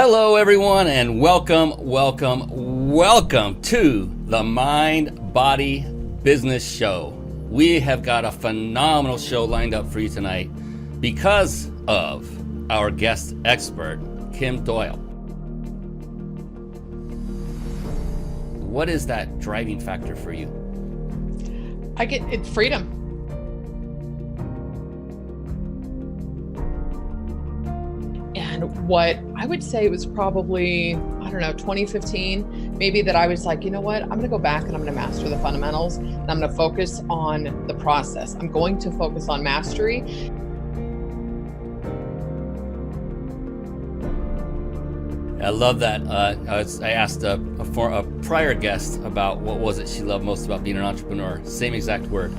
Hello, everyone, and welcome to the Mind Body Business Show. We have got a phenomenal show lined up for you tonight because of our guest expert, Kim Doyal. What is that driving factor for you? It's freedom. And what I would say was probably, 2015, maybe, that I was like, you know what, I'm going to go back and I'm going to master the fundamentals, and I'm going to focus on the process. I'm going to focus on mastery. I love that. I asked a prior guest about what was it she loved most about being an entrepreneur. Same exact word,